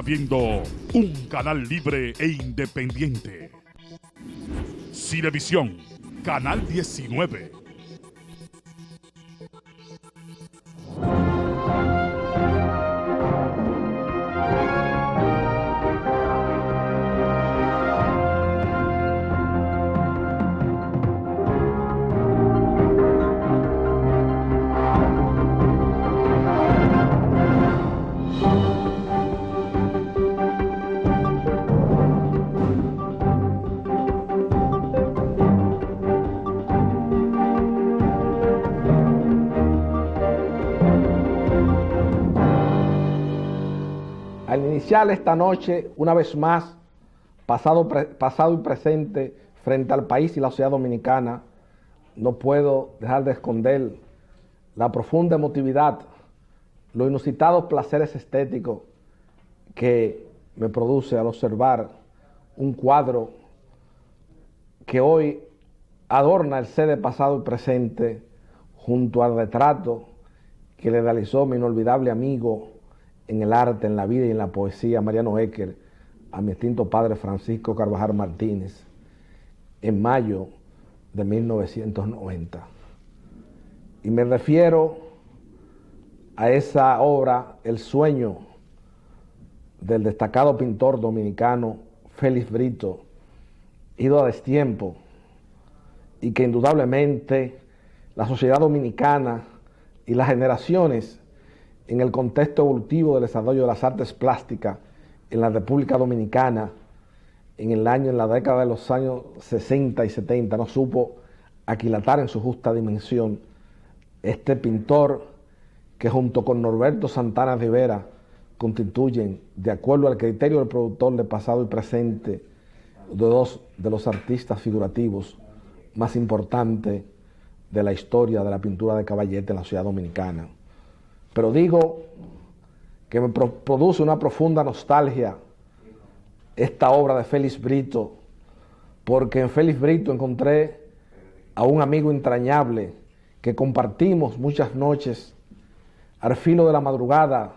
Viendo un canal libre e independiente. Cinevisión, Canal 19. Al iniciar esta noche, una vez más, pasado y presente frente al país y la sociedad dominicana, no puedo dejar de esconder la profunda emotividad, los inusitados placeres estéticos que me produce al observar un cuadro que hoy adorna el ser de pasado y presente junto al retrato que le realizó mi inolvidable amigo en el arte, en la vida y en la poesía, Mariano Ecker, a mi extinto padre Francisco Carvajal Martínez, en mayo de 1990. Y me refiero a esa obra, El sueño, del destacado pintor dominicano Félix Brito, ido a destiempo, y que indudablemente la sociedad dominicana y las generaciones en el contexto evolutivo del desarrollo de las artes plásticas en la República Dominicana en la década de los años 60 y 70 no supo aquilatar en su justa dimensión este pintor que junto con Norberto Santana Rivera constituyen, de acuerdo al criterio del productor de pasado y presente, dos de los artistas figurativos más importantes de la historia de la pintura de caballete en la sociedad dominicana. Pero digo que me produce una profunda nostalgia esta obra de Félix Brito, porque en Félix Brito encontré a un amigo entrañable que compartimos muchas noches al filo de la madrugada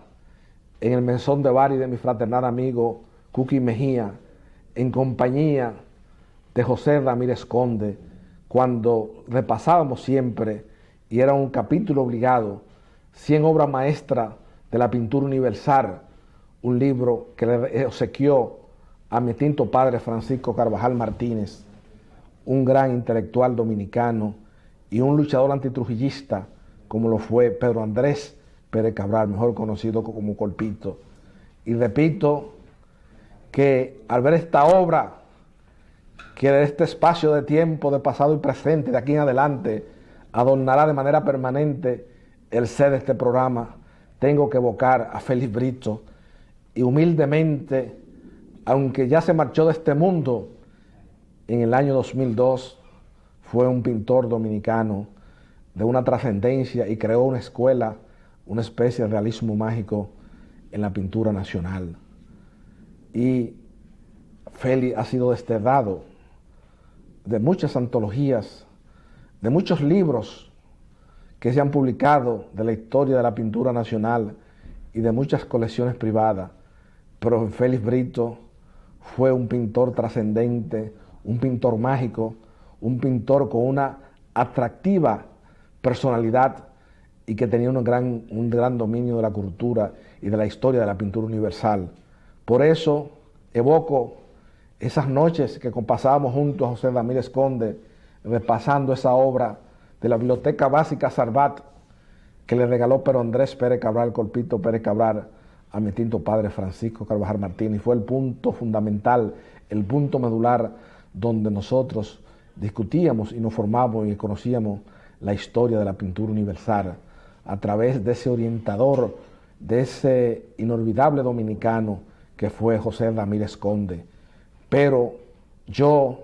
en el mesón de bar y de mi fraternal amigo Cuqui Mejía, en compañía de José Ramírez Conde, cuando repasábamos siempre, y era un capítulo obligado, 100 obras maestras de la pintura universal, un libro que le obsequió a mi extinto padre Francisco Carvajal Martínez, un gran intelectual dominicano y un luchador antitrujillista, como lo fue Pedro Andrés Pérez Cabral, mejor conocido como Colpito. Y repito que al ver esta obra, que de este espacio de tiempo, de pasado y presente, de aquí en adelante, adornará de manera permanente el ser de este programa, tengo que evocar a Félix Brito y humildemente, aunque ya se marchó de este mundo en el año 2002, fue un pintor dominicano de una trascendencia y creó una escuela, una especie de realismo mágico en la pintura nacional. Y Félix ha sido desterrado de muchas antologías, de muchos libros que se han publicado de la historia de la pintura nacional y de muchas colecciones privadas, pero Félix Brito fue un pintor trascendente, un pintor mágico, un pintor con una atractiva personalidad y que tenía un gran dominio de la cultura y de la historia de la pintura universal. Por eso evoco esas noches que pasábamos juntos a José Ramírez Conde, repasando esa obra de la Biblioteca Básica Sarbat que le regaló Pedro Andrés Pérez Cabral, Colpito Pérez Cabral, a mi extinto padre Francisco Carvajal Martínez. Y fue el punto fundamental, el punto medular donde nosotros discutíamos y nos formamos y conocíamos la historia de la pintura universal a través de ese orientador, de ese inolvidable dominicano que fue José Ramírez Conde. Pero yo,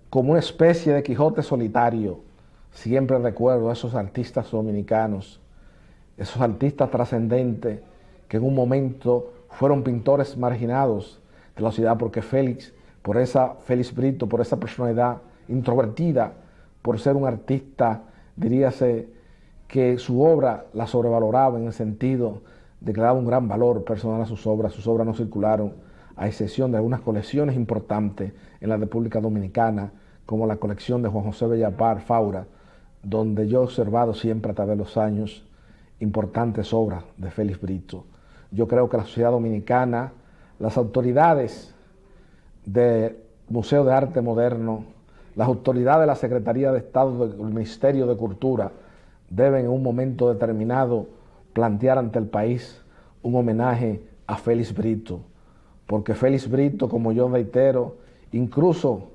como una especie de Quijote solitario, siempre recuerdo a esos artistas dominicanos, esos artistas trascendentes que en un momento fueron pintores marginados de la sociedad, porque Félix Brito, por esa personalidad introvertida, por ser un artista, diríase, que su obra la sobrevaloraba en el sentido de que le daba un gran valor personal a sus obras no circularon, a excepción de algunas colecciones importantes en la República Dominicana, como la colección de Juan José Bellapar Faura, donde yo he observado siempre a través de los años importantes obras de Félix Brito. Yo creo que la sociedad dominicana, las autoridades del Museo de Arte Moderno, las autoridades de la Secretaría de Estado del Ministerio de Cultura deben en un momento determinado plantear ante el país un homenaje a Félix Brito, porque Félix Brito, como yo reitero, incluso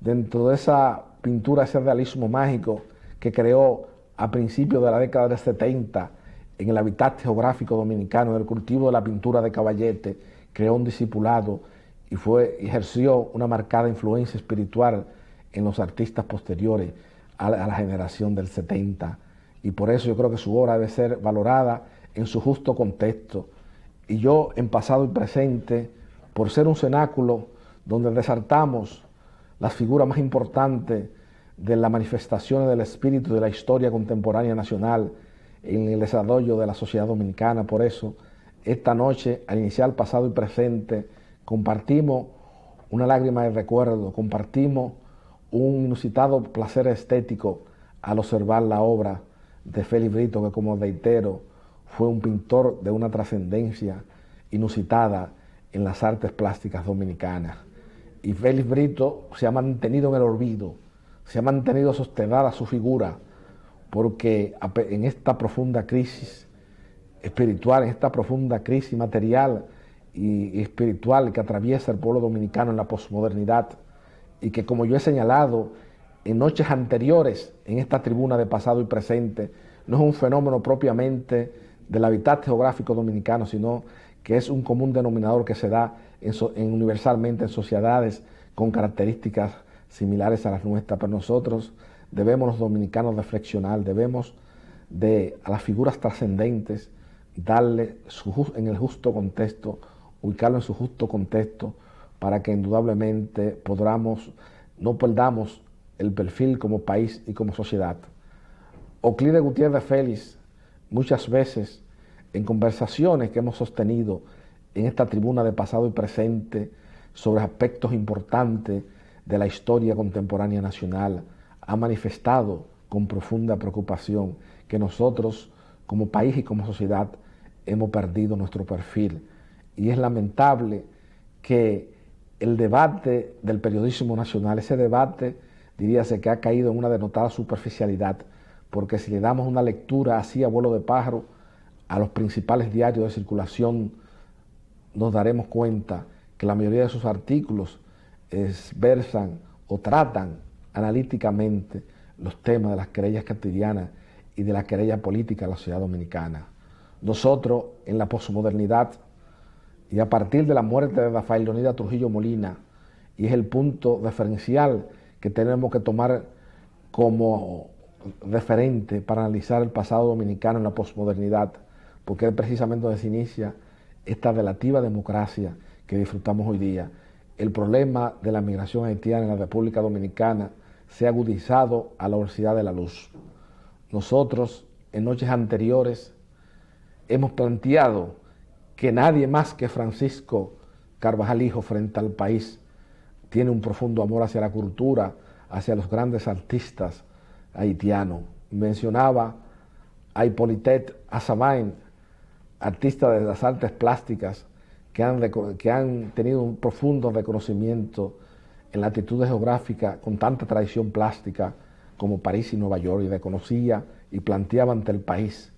dentro de esa pintura, ese realismo mágico que creó a principios de la década de 70 en el hábitat geográfico dominicano, en el cultivo de la pintura de caballete, creó un discipulado y ejerció una marcada influencia espiritual en los artistas posteriores a la generación del 70. Y por eso yo creo que su obra debe ser valorada en su justo contexto. Y yo, en pasado y presente, por ser un cenáculo donde resaltamos las figuras más importantes de las manifestaciones del espíritu de la historia contemporánea nacional en el desarrollo de la sociedad dominicana, por eso, esta noche, al iniciar pasado y presente, compartimos una lágrima de recuerdo, compartimos un inusitado placer estético al observar la obra de Félix Brito, que, como reitero, fue un pintor de una trascendencia inusitada en las artes plásticas dominicanas. Y Félix Brito se ha mantenido en el olvido, se ha mantenido sostenida su figura, porque en esta profunda crisis espiritual, en esta profunda crisis material y espiritual que atraviesa el pueblo dominicano en la posmodernidad, y que, como yo he señalado en noches anteriores en esta tribuna de pasado y presente, no es un fenómeno propiamente del hábitat geográfico dominicano, sino que es un común denominador que se da universalmente en sociedades con características similares a las nuestras. Pero nosotros debemos, los dominicanos, reflexionar, debemos a las figuras trascendentes darle en el justo contexto, ubicarlo en su justo contexto, para que indudablemente no perdamos el perfil como país y como sociedad. Euclides Gutiérrez Félix, muchas veces en conversaciones que hemos sostenido en esta tribuna de pasado y presente sobre aspectos importantes de la historia contemporánea nacional, ha manifestado con profunda preocupación que nosotros, como país y como sociedad, hemos perdido nuestro perfil. Y es lamentable que el debate del periodismo nacional, ese debate, diríase que ha caído en una denotada superficialidad, porque si le damos una lectura así a vuelo de pájaro a los principales diarios de circulación, nos daremos cuenta que la mayoría de sus artículos versan o tratan analíticamente los temas de las querellas cotidianas y de la querella política de la sociedad dominicana. Nosotros, en la posmodernidad, y a partir de la muerte de Rafael Leonidas Trujillo Molina, y es el punto referencial que tenemos que tomar como referente para analizar el pasado dominicano en la posmodernidad, porque es precisamente donde se inicia esta relativa democracia que disfrutamos hoy día. El problema de la migración haitiana en la República Dominicana se ha agudizado a la velocidad de la luz. Nosotros, en noches anteriores, hemos planteado que nadie más que Francisco Carvajal Hijo, frente al país, tiene un profundo amor hacia la cultura, hacia los grandes artistas haitianos. Mencionaba a Hippolyte Azabain, artista de las artes plásticas, que han tenido un profundo reconocimiento en latitudes geográficas con tanta tradición plástica como París y Nueva York, y reconocía y planteaba ante el país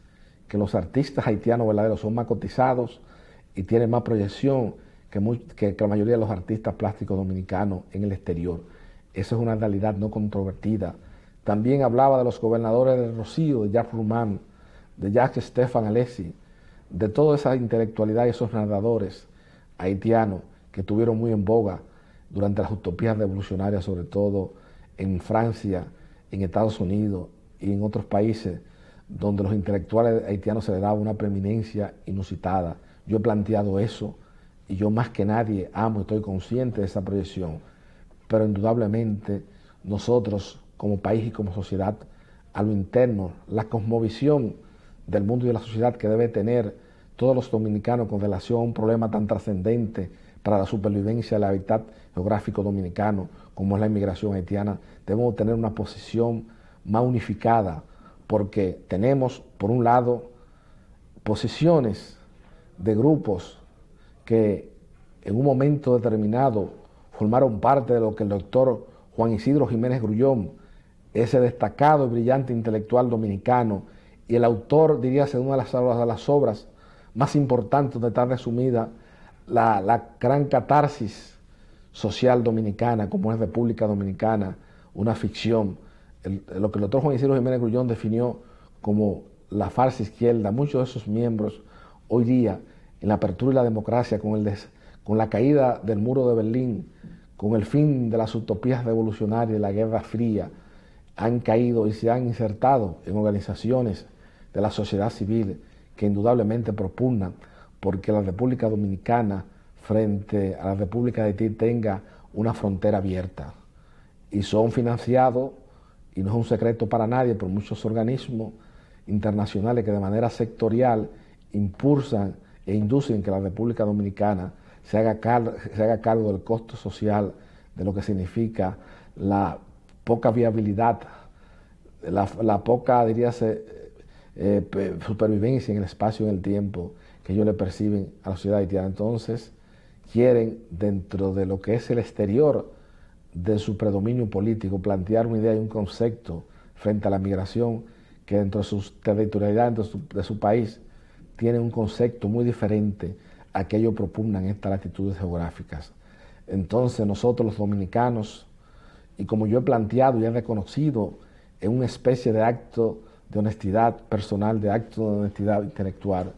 que los artistas haitianos verdaderos son más cotizados y tienen más proyección que la mayoría de los artistas plásticos dominicanos en el exterior. Esa es una realidad no controvertida. También hablaba de los gobernadores de Rocío, de Jacques Rouman, de Jacques Stefan Alesi, de toda esa intelectualidad y esos narradores haitianos que estuvieron muy en boga durante las utopías revolucionarias, sobre todo en Francia, en Estados Unidos y en otros países donde los intelectuales haitianos se les daba una preeminencia inusitada. Yo he planteado eso y yo más que nadie amo y estoy consciente de esa proyección, pero indudablemente nosotros como país y como sociedad, a lo interno, la cosmovisión del mundo y de la sociedad que debe tener todos los dominicanos con relación a un problema tan trascendente para la supervivencia del hábitat geográfico dominicano como es la inmigración haitiana, debemos tener una posición más unificada, porque tenemos, por un lado, posiciones de grupos que en un momento determinado formaron parte de lo que el doctor Juan Isidro Jiménez Grullón, ese destacado y brillante intelectual dominicano y el autor, diríase, de una de las obras más importantes donde está resumida la gran catarsis social dominicana, como es República Dominicana, una ficción, lo que el doctor Juan Isidro Jiménez Grullón definió como la farsa izquierda. Muchos de esos miembros hoy día, en la apertura y la democracia, con la caída del muro de Berlín, con el fin de las utopías revolucionarias de la Guerra Fría, han caído y se han insertado en organizaciones de la sociedad civil que indudablemente propugnan porque la República Dominicana frente a la República de Haití tenga una frontera abierta. Y son financiados, y no es un secreto para nadie, por muchos organismos internacionales que de manera sectorial impulsan e inducen que la República Dominicana se haga cargo del costo social de lo que significa la poca viabilidad, la poca, diríase, supervivencia en el espacio y en el tiempo que ellos le perciben a la sociedad haitiana. Entonces, quieren, dentro de lo que es el exterior de su predominio político, plantear una idea y un concepto frente a la migración que dentro de sus territorialidades, dentro de su país, tiene un concepto muy diferente a que ellos propugnan en estas latitudes geográficas. Entonces, nosotros los dominicanos, y como yo he planteado y he reconocido en una especie de acto de honestidad personal, de acto de honestidad intelectual,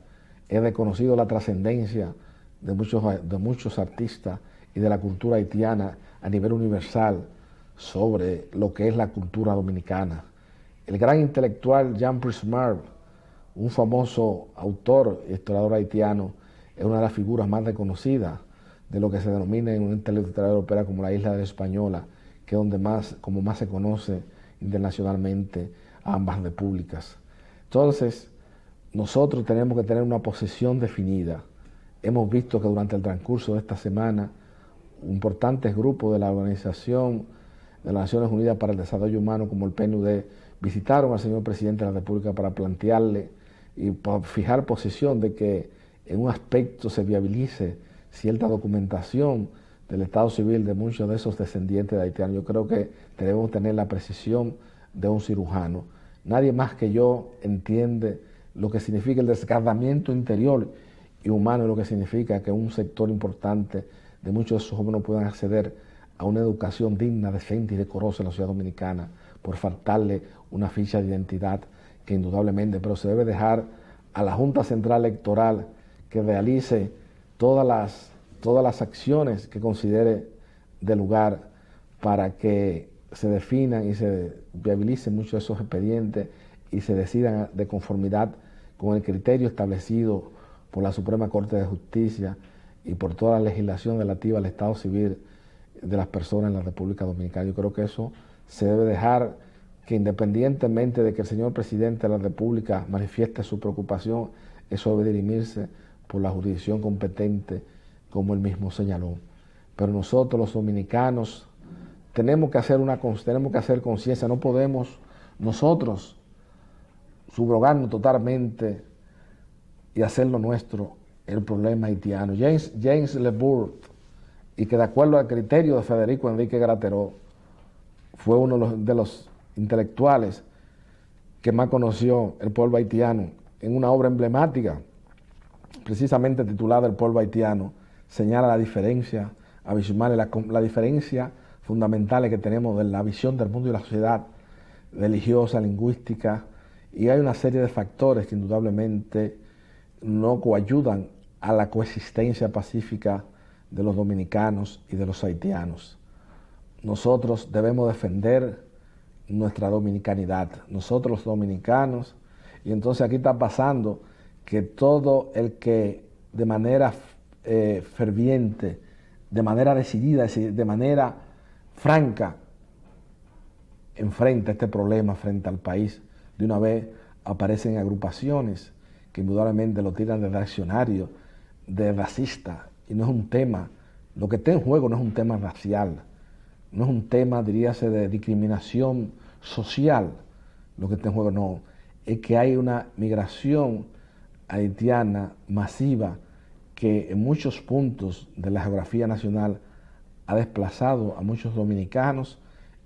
he reconocido la trascendencia de muchos artistas y de la cultura haitiana a nivel universal sobre lo que es la cultura dominicana. El gran intelectual Jean Prismar, un famoso autor y historiador haitiano, es una de las figuras más reconocidas de lo que se denomina en una intelectual europea como la isla de la Española, que es donde más se conoce internacionalmente a ambas repúblicas. Entonces, nosotros tenemos que tener una posición definida. Hemos visto que durante el transcurso de esta semana, importantes grupos de la Organización de las Naciones Unidas para el Desarrollo Humano, como el PNUD, visitaron al señor presidente de la República para plantearle y para fijar posición de que en un aspecto se viabilice cierta documentación del Estado civil de muchos de esos descendientes de haitianos. Yo creo que debemos tener la precisión de un cirujano. Nadie más que yo entiende lo que significa el desgarramiento interior y humano, lo que significa que un sector importante de muchos de esos jóvenes no puedan acceder a una educación digna, decente y decorosa en la sociedad dominicana por faltarle una ficha de identidad que indudablemente, pero se debe dejar a la Junta Central Electoral que realice todas las acciones que considere de lugar para que se definan y se viabilicen muchos de esos expedientes y se decidan de conformidad con el criterio establecido por la Suprema Corte de Justicia y por toda la legislación relativa al Estado civil de las personas en la República Dominicana. Yo creo que eso se debe dejar, que independientemente de que el señor presidente de la República manifieste su preocupación, eso debe dirimirse por la jurisdicción competente, como él mismo señaló. Pero nosotros los dominicanos tenemos que hacer conciencia, no podemos nosotros subrogarnos totalmente y hacerlo nuestro el problema haitiano. James LeBourd, y que de acuerdo al criterio de Federico Enrique Grateró, fue uno de los intelectuales que más conoció el pueblo haitiano en una obra emblemática, precisamente titulada El pueblo haitiano, señala la diferencia abismal, la diferencia fundamental que tenemos de la visión del mundo y la sociedad religiosa, lingüística, y hay una serie de factores que indudablemente no coayudan a la coexistencia pacífica de los dominicanos y de los haitianos. Nosotros debemos defender nuestra dominicanidad, nosotros los dominicanos, y entonces aquí está pasando que todo el que de manera ferviente, de manera decidida, de manera franca, enfrenta este problema frente al país, de una vez aparecen agrupaciones que indudablemente lo tiran de reaccionario, de racista, y no es un tema, lo que está en juego no es un tema racial, no es un tema, diríase, de discriminación social, lo que está en juego no, es que hay una migración haitiana masiva que en muchos puntos de la geografía nacional ha desplazado a muchos dominicanos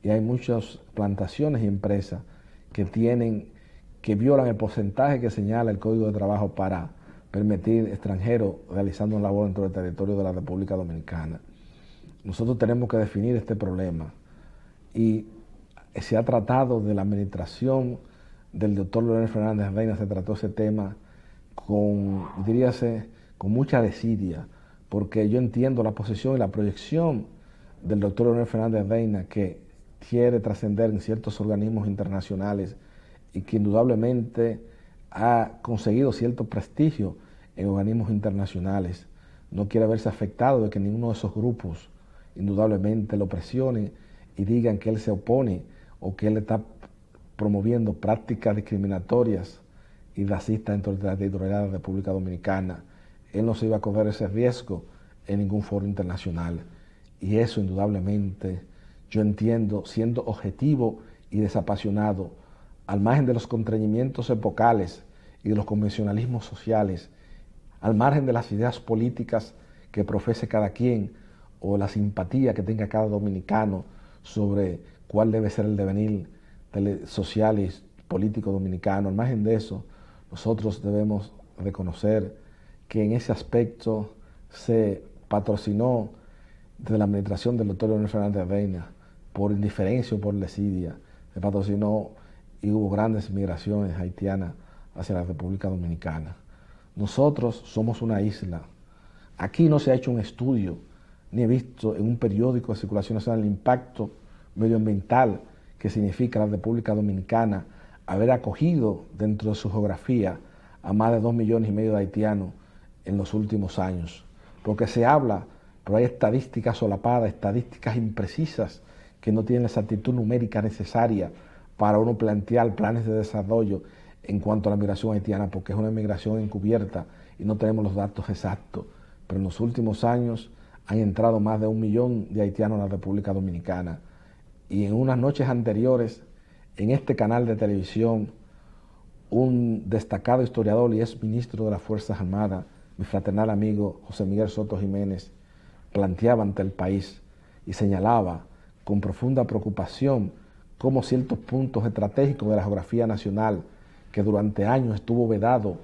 y hay muchas plantaciones y empresas que violan el porcentaje que señala el Código de Trabajo para permitir extranjeros realizando una labor dentro del territorio de la República Dominicana. Nosotros tenemos que definir este problema y se ha tratado de la administración del doctor Leonel Fernández Reina, se trató ese tema con mucha desidia, porque yo entiendo la posición y la proyección del doctor Leonel Fernández Reina, que quiere trascender en ciertos organismos internacionales y que indudablemente ha conseguido cierto prestigio en organismos internacionales. No quiere verse afectado de que ninguno de esos grupos indudablemente lo presione y digan que él se opone o que él está promoviendo prácticas discriminatorias y racistas dentro de la territorialidad de la República Dominicana. Él no se iba a correr ese riesgo en ningún foro internacional. Y eso indudablemente, yo entiendo, siendo objetivo y desapasionado, al margen de los contrañimientos epocales y de los convencionalismos sociales, al margen de las ideas políticas que profese cada quien o la simpatía que tenga cada dominicano sobre cuál debe ser el devenir social y político dominicano, al margen de eso, nosotros debemos reconocer que en ese aspecto se patrocinó desde la administración del doctor Leonel Fernández Reina, por indiferencia o por desidia, se patrocinó y hubo grandes migraciones haitianas hacia la República Dominicana. Nosotros somos una isla. Aquí no se ha hecho un estudio, ni he visto en un periódico de circulación nacional el impacto medioambiental que significa la República Dominicana haber acogido dentro de su geografía a más de 2,5 millones de haitianos en los últimos años. Porque se habla, pero hay estadísticas solapadas, estadísticas imprecisas que no tienen la exactitud numérica necesaria para uno plantear planes de desarrollo en cuanto a la migración haitiana, porque es una migración encubierta y no tenemos los datos exactos. Pero en los últimos años han entrado más de 1 millón de haitianos a la República Dominicana. Y en unas noches anteriores, en este canal de televisión, un destacado historiador y ex ministro de las Fuerzas Armadas, mi fraternal amigo José Miguel Soto Jiménez, planteaba ante el país y señalaba con profunda preocupación cómo ciertos puntos estratégicos de la geografía nacional, que durante años estuvo vedado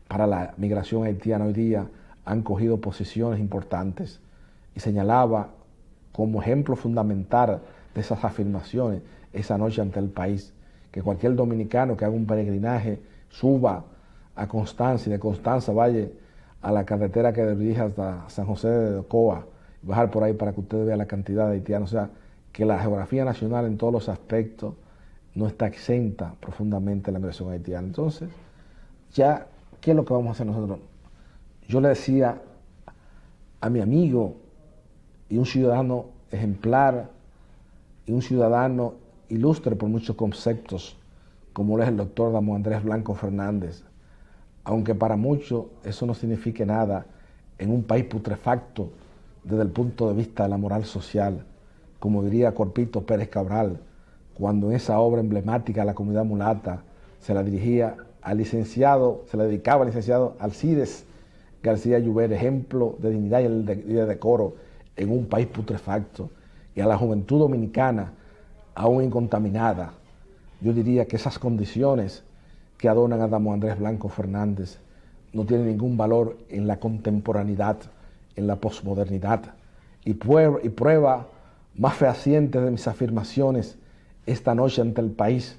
para la migración haitiana, hoy día han cogido posiciones importantes, y señalaba como ejemplo fundamental de esas afirmaciones esa noche ante el país, que cualquier dominicano que haga un peregrinaje suba a Constanza y de Constanza vaya a la carretera que dirige hasta San José de Ocoa, bajar por ahí para que ustedes vean la cantidad de haitianos. O sea, que la geografía nacional en todos los aspectos no está exenta profundamente de la migración haitiana. Entonces, ya, ¿qué es lo que vamos a hacer nosotros? Yo le decía a mi amigo y un ciudadano ejemplar y un ciudadano ilustre por muchos conceptos, como lo es el doctor Damo Andrés Blanco Fernández, aunque para muchos eso no signifique nada en un país putrefacto desde el punto de vista de la moral social, como diría Corpito Pérez Cabral, cuando en esa obra emblemática de la comunidad mulata se la dirigía al licenciado, se la dedicaba al licenciado Alcides García Lluver, ejemplo de dignidad y de decoro en un país putrefacto, y a la juventud dominicana aún incontaminada. Yo diría que esas condiciones que adornan a Damo Andrés Blanco Fernández no tienen ningún valor en la contemporaneidad, en la posmodernidad, y prueba más fehaciente de mis afirmaciones esta noche ante el país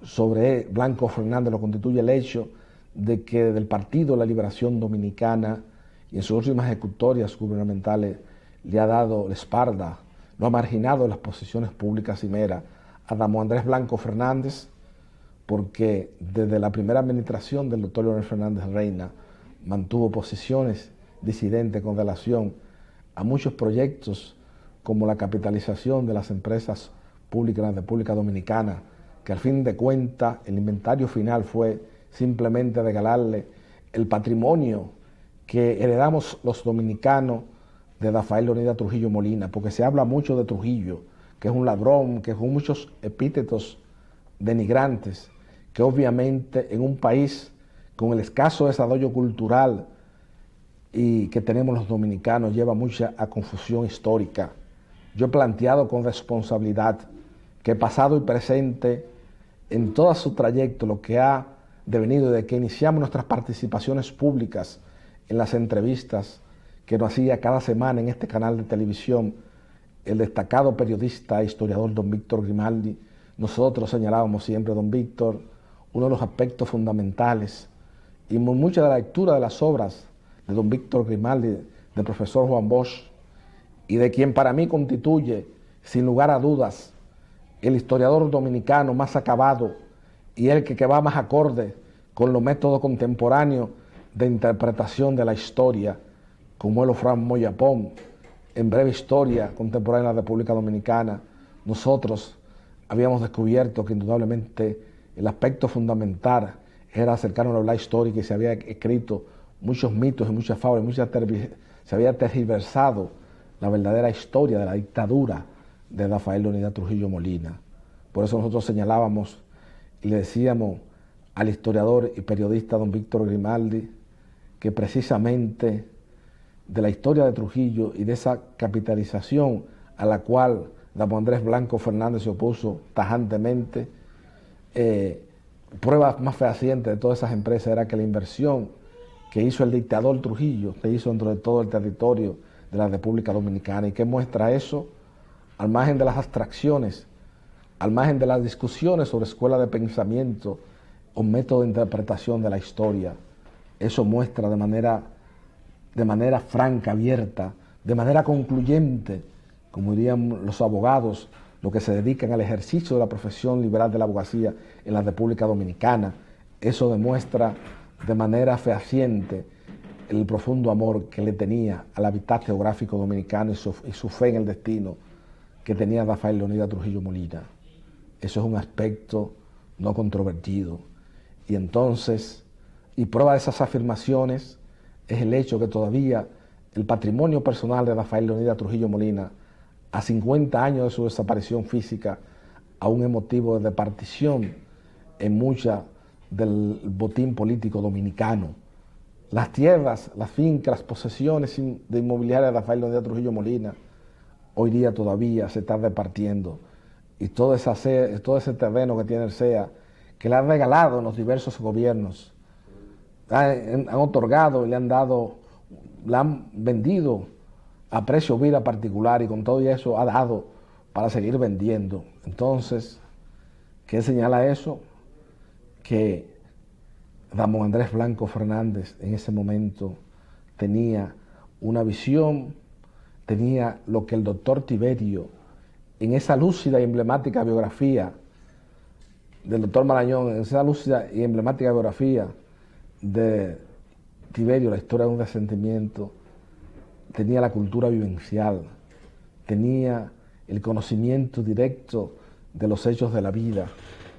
sobre Blanco Fernández lo constituye el hecho de que del Partido de la Liberación Dominicana y en sus últimas ejecutorias gubernamentales le ha dado la espalda, lo ha marginado de las posiciones públicas cimeras a Damo Andrés Blanco Fernández, porque desde la primera administración del doctor Leonel Fernández Reina mantuvo posiciones disidentes con relación a muchos proyectos como la capitalización de las empresas públicas en la República Dominicana, que al fin de cuentas el inventario final fue simplemente regalarle el patrimonio que heredamos los dominicanos de Rafael Leonidas Trujillo Molina, porque se habla mucho de Trujillo, que es un ladrón, que con muchos epítetos denigrantes, que obviamente en un país con el escaso desarrollo cultural y que tenemos los dominicanos lleva mucha a confusión histórica. Yo he planteado con responsabilidad que pasado y presente, en todo su trayecto, lo que ha devenido desde que iniciamos nuestras participaciones públicas en las entrevistas que nos hacía cada semana en este canal de televisión el destacado periodista e historiador don Víctor Grimaldi, nosotros señalábamos siempre, don Víctor, uno de los aspectos fundamentales y mucha de la lectura de las obras de don Víctor Grimaldi, del profesor Juan Bosch, y de quien para mí constituye, sin lugar a dudas, el historiador dominicano más acabado y el que va más acorde con los métodos contemporáneos de interpretación de la historia, como el Fran Moyapón, en Breve Historia Contemporánea de la República Dominicana. Nosotros habíamos descubierto que indudablemente el aspecto fundamental era acercarnos a la verdad histórica y se había escrito muchos mitos y muchas fábulas, se había tergiversado la verdadera historia de la dictadura de Rafael Leonidas Trujillo Molina. Por eso nosotros señalábamos y le decíamos al historiador y periodista don Víctor Grimaldi que precisamente de la historia de Trujillo y de esa capitalización a la cual don Andrés Blanco Fernández se opuso tajantemente, prueba más fehaciente de todas esas empresas era que la inversión que hizo el dictador Trujillo, que hizo dentro de todo el territorio de la República Dominicana. ¿Y qué muestra eso? Al margen de las abstracciones, al margen de las discusiones sobre escuela de pensamiento o método de interpretación de la historia, eso muestra de manera franca, abierta, de manera concluyente, como dirían los abogados, los que se dedican al ejercicio de la profesión liberal de la abogacía en la República Dominicana. Eso demuestra de manera fehaciente el profundo amor que le tenía al hábitat geográfico dominicano y su fe en el destino que tenía Rafael Leonidas Trujillo Molina. Eso es un aspecto no controvertido. Y entonces, y prueba de esas afirmaciones es el hecho que todavía el patrimonio personal de Rafael Leonidas Trujillo Molina, a 50 años de su desaparición física, aún es motivo de partición en mucha del botín político dominicano. Las tierras, las fincas, las posesiones de inmobiliaria de Rafael Leonidas Trujillo Molina, hoy día todavía se está repartiendo. Y todo ese terreno que tiene el CEA, que le han regalado en los diversos gobiernos, han otorgado, le han vendido a precio vida particular y con todo eso ha dado para seguir vendiendo. Entonces, ¿qué señala eso? Que Ramón Andrés Blanco Fernández en ese momento tenía una visión, tenía lo que el doctor Tiberio, en esa lúcida y emblemática biografía del doctor Marañón, en esa lúcida y emblemática biografía de Tiberio, la historia de un resentimiento, tenía la cultura vivencial, tenía el conocimiento directo de los hechos de la vida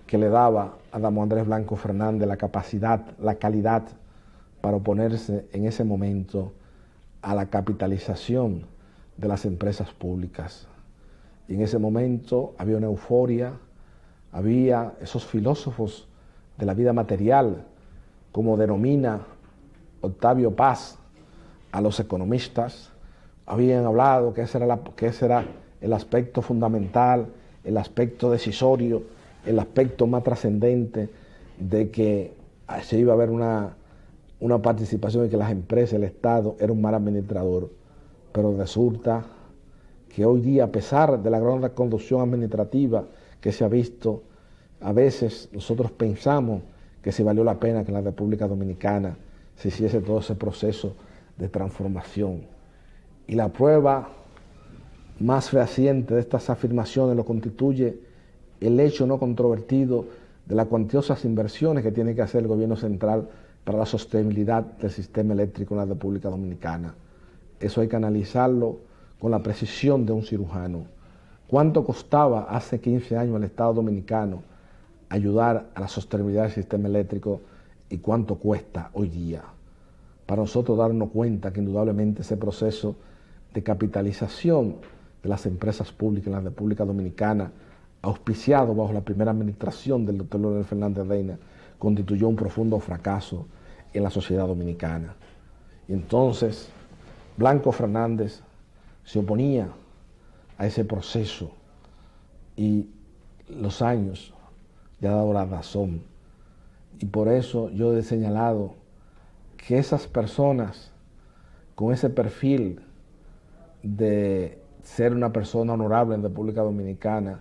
que le daba a Ramón Andrés Blanco Fernández la capacidad, la calidad para oponerse en ese momento a la capitalización de las empresas públicas. Y en ese momento había una euforia, había esos filósofos de la vida material, como denomina Octavio Paz a los economistas, habían hablado que ese era el aspecto fundamental, el aspecto decisorio, el aspecto más trascendente de que se iba a haber una participación y que las empresas, el Estado, era un mal administrador. Pero resulta que hoy día, a pesar de la gran reconducción administrativa que se ha visto, a veces nosotros pensamos que si valió la pena que en la República Dominicana se hiciese todo ese proceso de transformación. Y la prueba más fehaciente de estas afirmaciones lo constituye el hecho no controvertido de las cuantiosas inversiones que tiene que hacer el gobierno central para la sostenibilidad del sistema eléctrico en la República Dominicana. Eso hay que analizarlo con la precisión de un cirujano. ¿Cuánto costaba hace 15 años al Estado dominicano ayudar a la sostenibilidad del sistema eléctrico y cuánto cuesta hoy día? para nosotros darnos cuenta que indudablemente ese proceso de capitalización de las empresas públicas en la República Dominicana, auspiciado bajo la primera administración del doctor Leonel Fernández Reina, constituyó un profundo fracaso en la sociedad dominicana. Y entonces Blanco Fernández se oponía a ese proceso y los años le han dado la razón. Y por eso yo he señalado que esas personas con ese perfil de ser una persona honorable en República Dominicana,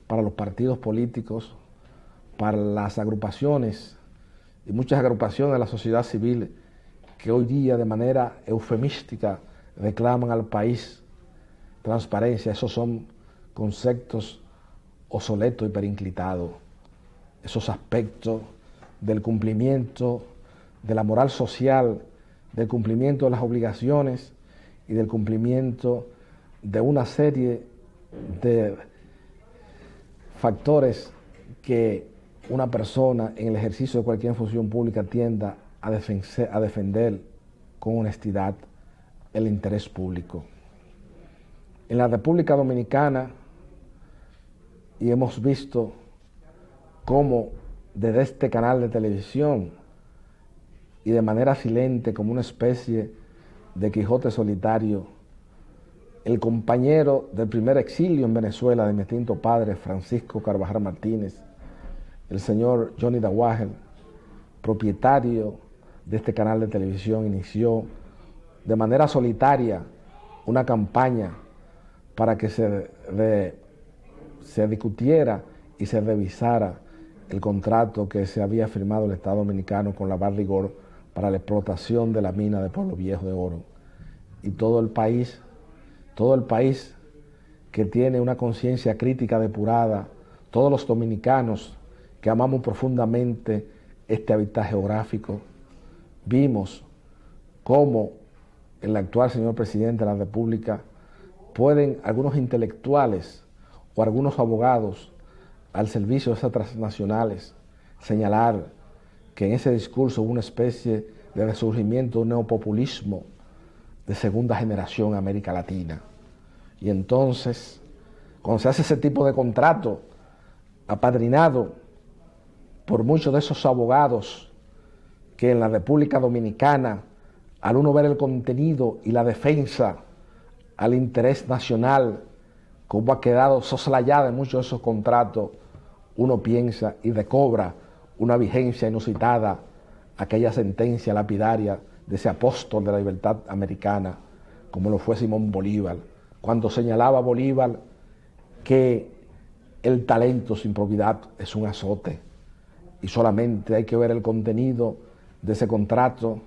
para los partidos políticos, para las agrupaciones y muchas agrupaciones de la sociedad civil que hoy día de manera eufemística reclaman al país transparencia, esos son conceptos obsoletos y perinclitados. Esos aspectos del cumplimiento de la moral social, del cumplimiento de las obligaciones y del cumplimiento de una serie de factores que una persona en el ejercicio de cualquier función pública tienda a defender con honestidad el interés público. En la República Dominicana, y hemos visto cómo desde este canal de televisión y de manera silente, como una especie de Quijote solitario, el compañero del primer exilio en Venezuela de mi extinto padre, Francisco Carvajal Martínez, el señor Johnny Dawager, propietario de este canal de televisión, inició de manera solitaria una campaña para que se discutiera y se revisara el contrato que se había firmado el Estado Dominicano con la Barrigor para la explotación de la mina de Pueblo Viejo de oro. Y todo el país que tiene una conciencia crítica depurada, todos los dominicanos que amamos profundamente este hábitat geográfico, vimos cómo el actual señor presidente de la República pueden algunos intelectuales o algunos abogados al servicio de esas transnacionales señalar que en ese discurso hubo una especie de resurgimiento de un neopopulismo de segunda generación en América Latina. Y entonces, cuando se hace ese tipo de contrato, apadrinado por muchos de esos abogados que en la República Dominicana, al uno ver el contenido y la defensa al interés nacional, como ha quedado soslayada en muchos de esos contratos, uno piensa y recobra una vigencia inusitada aquella sentencia lapidaria de ese apóstol de la libertad americana, como lo fue Simón Bolívar, cuando señalaba a Bolívar que el talento sin probidad es un azote, y solamente hay que ver el contenido de ese contrato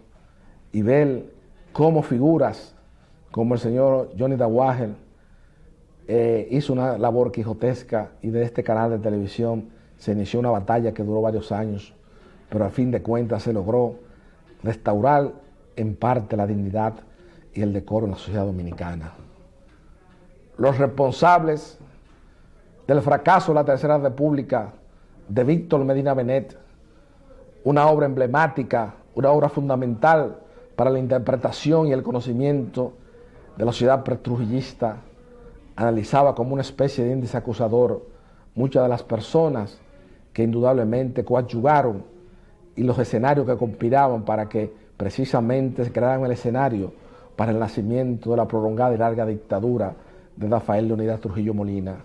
y ver cómo figuras como el señor Johnny Dawager hizo una labor quijotesca, y de este canal de televisión se inició una batalla que duró varios años, pero a fin de cuentas se logró restaurar en parte la dignidad y el decoro en la sociedad dominicana. Los responsables del fracaso de la Tercera República de Víctor Medina Benet, una obra emblemática, una obra fundamental para la interpretación y el conocimiento de la sociedad pretrujillista, analizaba como una especie de índice acusador muchas de las personas que indudablemente coadyuvaron y los escenarios que conspiraban para que precisamente se crearan el escenario para el nacimiento de la prolongada y larga dictadura de Rafael Leonidas Trujillo Molina.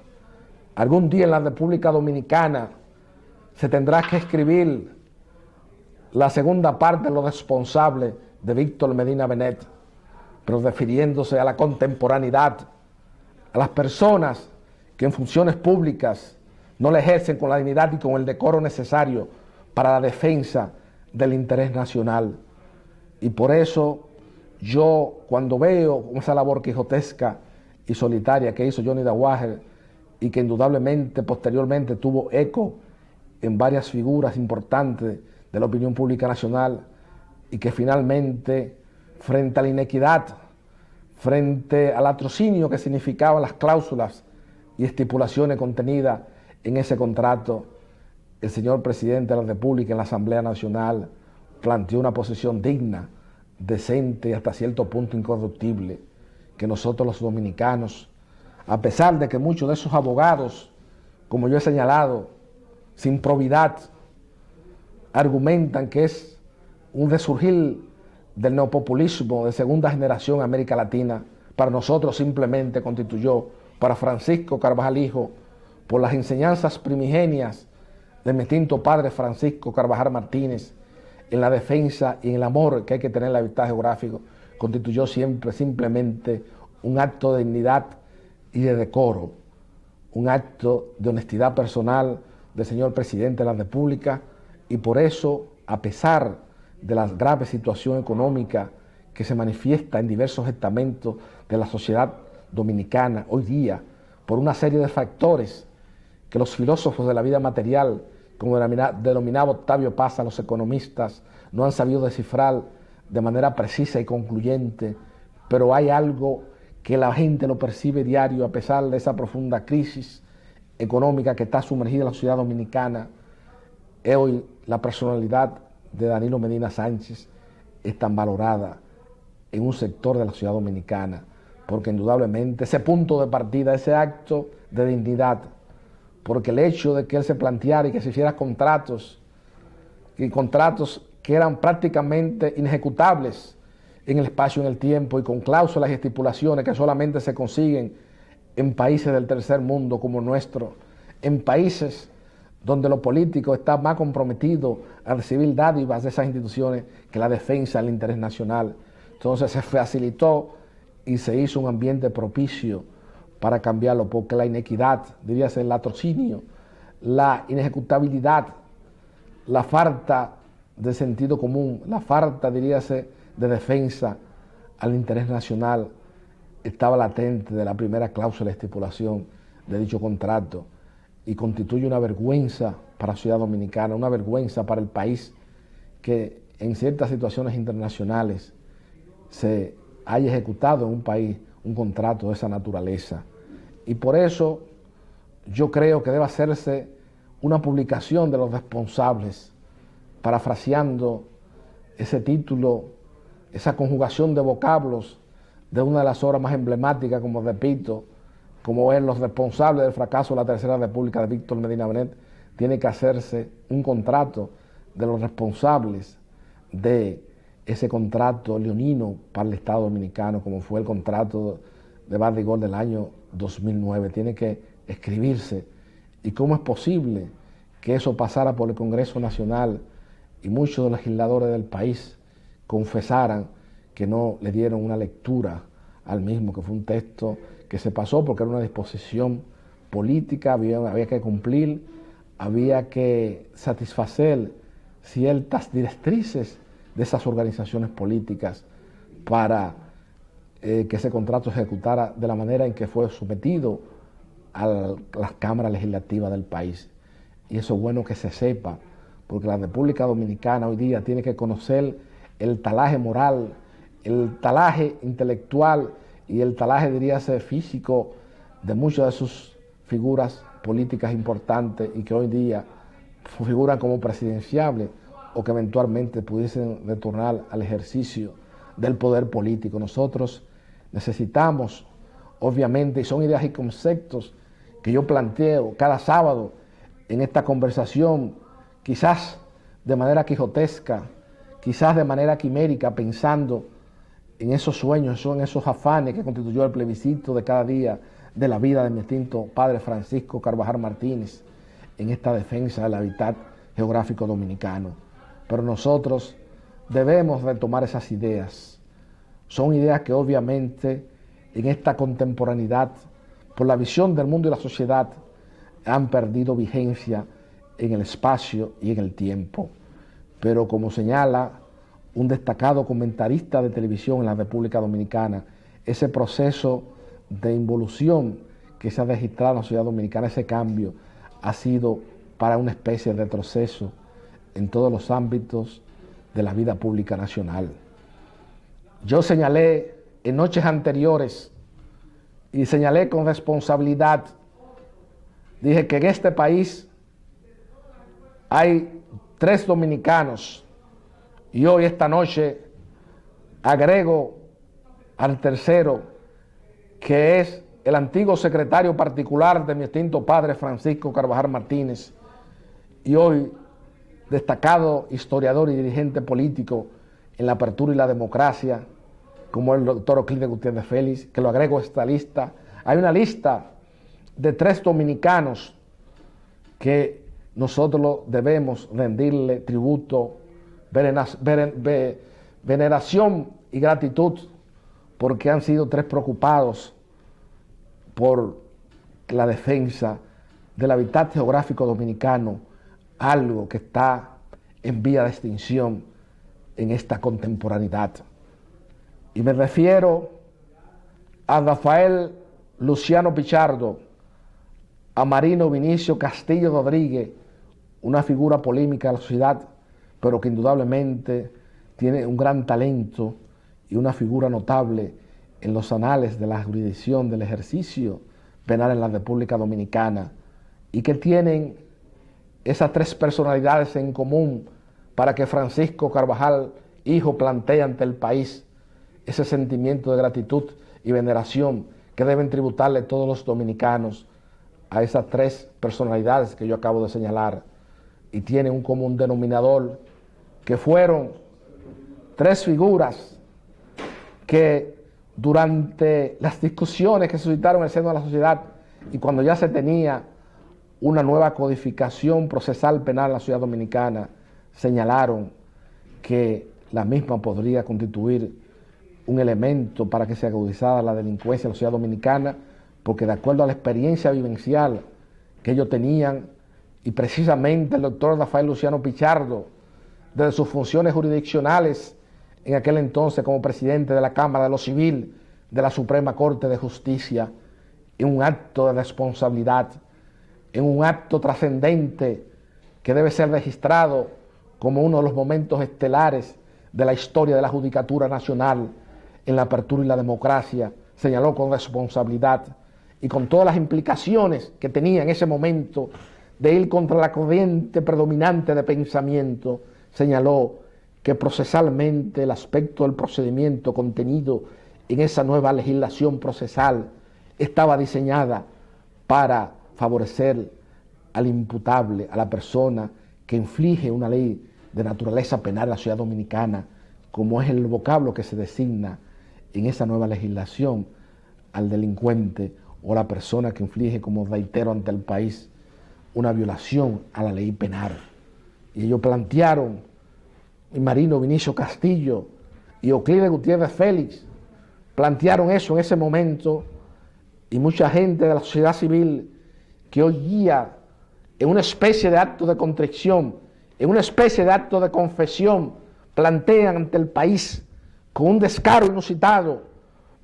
Algún día en la República Dominicana se tendrá que escribir la segunda parte de los responsables de Víctor Medina Benet, pero refiriéndose a la contemporaneidad, a las personas que en funciones públicas no le ejercen con la dignidad y con el decoro necesario para la defensa del interés nacional. Y por eso yo, cuando veo esa labor quijotesca y solitaria que hizo Johnny Dawager, y que indudablemente posteriormente tuvo eco en varias figuras importantes de la opinión pública nacional, y que finalmente, frente a la inequidad, frente al latrocinio que significaban las cláusulas y estipulaciones contenidas en ese contrato, el señor presidente de la República en la Asamblea Nacional planteó una posición digna decente y hasta cierto punto incorruptible que nosotros los dominicanos, a pesar de que muchos de esos abogados, como yo he señalado, sin probidad, argumentan que es un resurgir del neopopulismo de segunda generación en América Latina, para nosotros simplemente constituyó, para Francisco Carvajal Hijo, por las enseñanzas primigenias de mi extinto padre Francisco Carvajal Martínez, en la defensa y en el amor que hay que tener en la libertad geográfica, constituyó siempre simplemente un acto de dignidad y de decoro, un acto de honestidad personal del señor presidente de la República, y por eso, a pesar de la grave situación económica que se manifiesta en diversos estamentos de la sociedad dominicana hoy día, por una serie de factores que los filósofos de la vida material, como denominaba Octavio Paz a los economistas, no han sabido descifrar de manera precisa y concluyente, pero hay algo que la gente lo percibe diario a pesar de esa profunda crisis económica que está sumergida en la sociedad dominicana. Hoy la personalidad de Danilo Medina Sánchez es tan valorada en un sector de la sociedad dominicana, porque indudablemente ese punto de partida, ese acto de dignidad, porque el hecho de que él se planteara y que se hiciera contratos que eran prácticamente inejecutables en el espacio y en el tiempo, y con cláusulas y estipulaciones que solamente se consiguen en países del tercer mundo como nuestro, en países donde lo político está más comprometido a recibir dádivas de esas instituciones que la defensa del interés nacional. Entonces se facilitó y se hizo un ambiente propicio para cambiarlo, porque la inequidad, diríase el latrocinio, la inejecutabilidad, la falta de sentido común, la falta, diríase, de defensa al interés nacional, estaba latente de la primera cláusula de estipulación de dicho contrato, y constituye una vergüenza para la ciudad dominicana, una vergüenza para el país que en ciertas situaciones internacionales se haya ejecutado en un país un contrato de esa naturaleza. Y por eso yo creo que debe hacerse una publicación de los responsables, parafraseando ese título, esa conjugación de vocablos de una de las obras más emblemáticas, como repito, como es Los responsables del fracaso de la Tercera República de Víctor Medina Benet. Tiene que hacerse un contrato de los responsables de ese contrato leonino para el Estado Dominicano, como fue el contrato de Bad Rigol del año 2009. Tiene que escribirse. ¿Y cómo es posible que eso pasara por el Congreso Nacional y muchos de los legisladores del país confesaran que no le dieron una lectura al mismo, que fue un texto que se pasó porque era una disposición política, había que cumplir, había que satisfacer ciertas directrices de esas organizaciones políticas para que ese contrato se ejecutara de la manera en que fue sometido a las cámaras legislativas del país. Y eso es bueno que se sepa, porque la República Dominicana hoy día tiene que conocer el talaje moral, el talaje intelectual y el talaje, diríase, físico de muchas de sus figuras políticas importantes y que hoy día figuran como presidenciables o que eventualmente pudiesen retornar al ejercicio del poder político. Nosotros necesitamos, obviamente, y son ideas y conceptos que yo planteo cada sábado en esta conversación, quizás de manera quijotesca, quizás de manera quimérica, pensando en esos sueños, en esos afanes que constituyó el plebiscito de cada día de la vida de mi extinto padre Francisco Carvajal Martínez, en esta defensa del hábitat geográfico dominicano. Pero nosotros debemos retomar esas ideas. Son ideas que obviamente en esta contemporaneidad, por la visión del mundo y la sociedad, han perdido vigencia en el espacio y en el tiempo. Pero como señala un destacado comentarista de televisión en la República Dominicana, ese proceso de involución que se ha registrado en la sociedad dominicana, ese cambio, ha sido para una especie de retroceso en todos los ámbitos de la vida pública nacional. Yo señalé en noches anteriores y señalé con responsabilidad, dije que en este país hay 3 dominicanos, y hoy esta noche agrego al tercero, que es el antiguo secretario particular de mi extinto padre Francisco Carvajal Martínez, y hoy destacado historiador y dirigente político en la apertura y la democracia, como el doctor Euclides Gutiérrez Félix, que lo agrego a esta lista. Hay una lista de 3 dominicanos que nosotros debemos rendirle tributo, veneración y gratitud, porque han sido 3 preocupados por la defensa del hábitat geográfico dominicano, algo que está en vía de extinción en esta contemporaneidad. Y me refiero a Rafael Luciano Pichardo, a Marino Vinicio Castillo Rodríguez, una figura polémica de la sociedad, pero que indudablemente tiene un gran talento y una figura notable en los anales de la jurisdicción del ejercicio penal en la República Dominicana, y que tienen esas 3 personalidades en común para que Francisco Carvajal, hijo, plantee ante el país ese sentimiento de gratitud y veneración que deben tributarle todos los dominicanos a esas 3 personalidades que yo acabo de señalar, y tienen un común denominador, que fueron 3 figuras que durante las discusiones que suscitaron en el seno de la sociedad y cuando ya se tenía una nueva codificación procesal penal en la sociedad dominicana, señalaron que la misma podría constituir un elemento para que se agudizara la delincuencia en la sociedad dominicana, porque de acuerdo a la experiencia vivencial que ellos tenían, y precisamente el doctor Rafael Luciano Pichardo, desde sus funciones jurisdiccionales, en aquel entonces como presidente de la Cámara de lo Civil de la Suprema Corte de Justicia, en un acto de responsabilidad, en un acto trascendente que debe ser registrado como uno de los momentos estelares de la historia de la Judicatura Nacional en la apertura y la democracia, señaló con responsabilidad y con todas las implicaciones que tenía en ese momento de ir contra la corriente predominante de pensamiento, señaló que procesalmente el aspecto del procedimiento contenido en esa nueva legislación procesal estaba diseñada para favorecer al imputable, a la persona que inflige una ley de naturaleza penal en la sociedad dominicana, como es el vocablo que se designa en esa nueva legislación, al delincuente o la persona que inflige, como reitero ante el país, una violación a la ley penal. Y ellos plantearon, y Marino Vinicio Castillo y Euclides Gutiérrez Félix plantearon eso en ese momento, y mucha gente de la sociedad civil que hoy día, en una especie de acto de contrición, en una especie de acto de confesión, plantean ante el país con un descaro inusitado,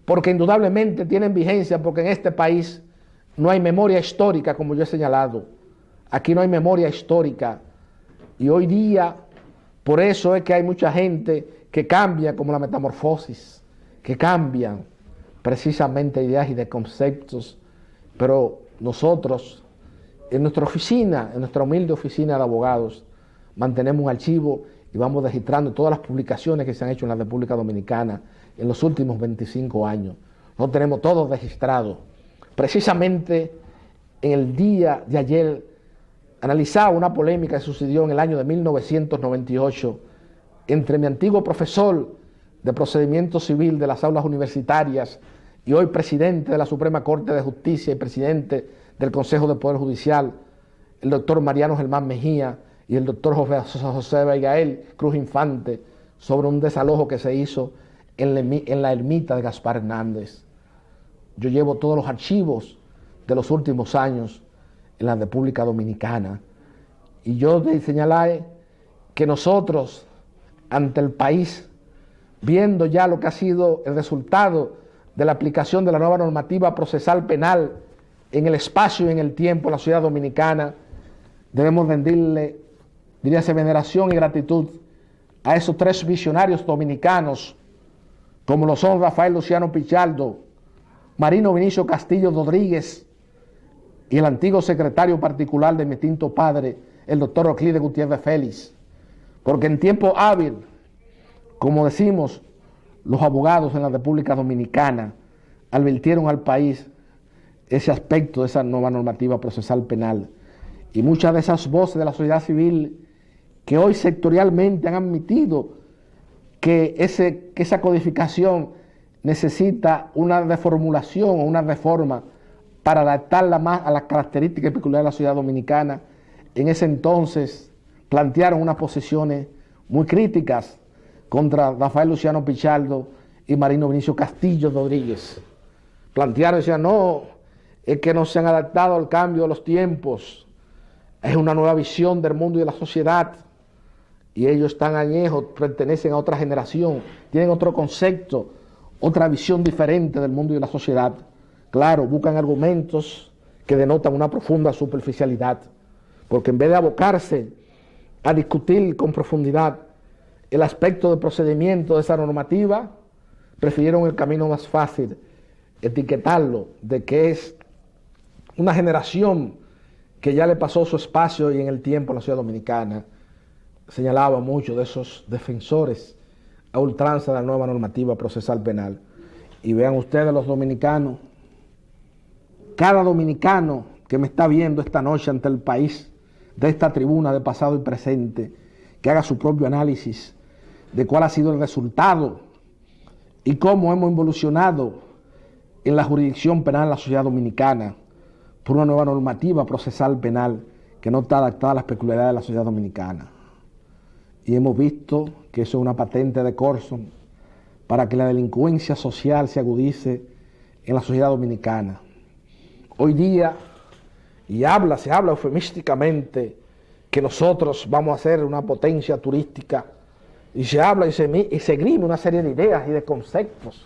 porque indudablemente tienen vigencia, porque en este país no hay memoria histórica, como yo he señalado. Aquí no hay memoria histórica, y hoy día por eso es que hay mucha gente que cambia, como la metamorfosis, que cambian precisamente ideas y de conceptos, pero nosotros en nuestra oficina, en nuestra humilde oficina de abogados, mantenemos un archivo y vamos registrando todas las publicaciones que se han hecho en la República Dominicana en los últimos 25 años. Nosotros tenemos todo registrado. Precisamente en el día de ayer analizaba una polémica que sucedió en el año de 1998 entre mi antiguo profesor de procedimiento civil de las aulas universitarias y hoy presidente de la Suprema Corte de Justicia y presidente del Consejo de Poder Judicial, el doctor Mariano Germán Mejía y el doctor José Abigail Cruz Infante, sobre un desalojo que se hizo en la ermita de Gaspar Hernández. Yo llevo todos los archivos de los últimos años en la República Dominicana, y yo de señalar que nosotros ante el país, viendo ya lo que ha sido el resultado de la aplicación de la nueva normativa procesal penal en el espacio y en el tiempo en la sociedad dominicana, debemos rendirle, diríase, veneración y gratitud a esos 3 visionarios dominicanos, como lo son Rafael Luciano Pichardo, Marino Vinicio Castillo Rodríguez y el antiguo secretario particular de mi extinto padre, el doctor Euclides Gutiérrez Félix, porque en tiempo hábil, como decimos, los abogados en la República Dominicana advirtieron al país ese aspecto de esa nueva normativa procesal penal. Y muchas de esas voces de la sociedad civil que hoy sectorialmente han admitido que esa codificación necesita una reformulación o una reforma para adaptarla más a las características peculiares de la sociedad dominicana, en ese entonces plantearon unas posiciones muy críticas contra Rafael Luciano Pichardo y Marino Vinicio Castillo Rodríguez. Plantearon, decían, no, es que no se han adaptado al cambio de los tiempos, es una nueva visión del mundo y de la sociedad, y ellos están añejos, pertenecen a otra generación, tienen otro concepto, otra visión diferente del mundo y de la sociedad. Claro, buscan argumentos que denotan una profunda superficialidad, porque en vez de abocarse a discutir con profundidad el aspecto de procedimiento de esa normativa, prefirieron el camino más fácil, etiquetarlo de que es una generación que ya le pasó su espacio y en el tiempo en la ciudad dominicana. Señalaba mucho de esos defensores a ultranza de la nueva normativa procesal penal. Y vean ustedes los dominicanos, cada dominicano que me está viendo esta noche ante el país, de esta tribuna de pasado y presente, que haga su propio análisis de cuál ha sido el resultado y cómo hemos evolucionado en la jurisdicción penal en la sociedad dominicana por una nueva normativa procesal penal que no está adaptada a las peculiaridades de la sociedad dominicana. Y hemos visto que eso es una patente de corso para que la delincuencia social se agudice en la sociedad dominicana. Hoy día, se habla eufemísticamente que nosotros vamos a ser una potencia turística, y se habla y se grime una serie de ideas y de conceptos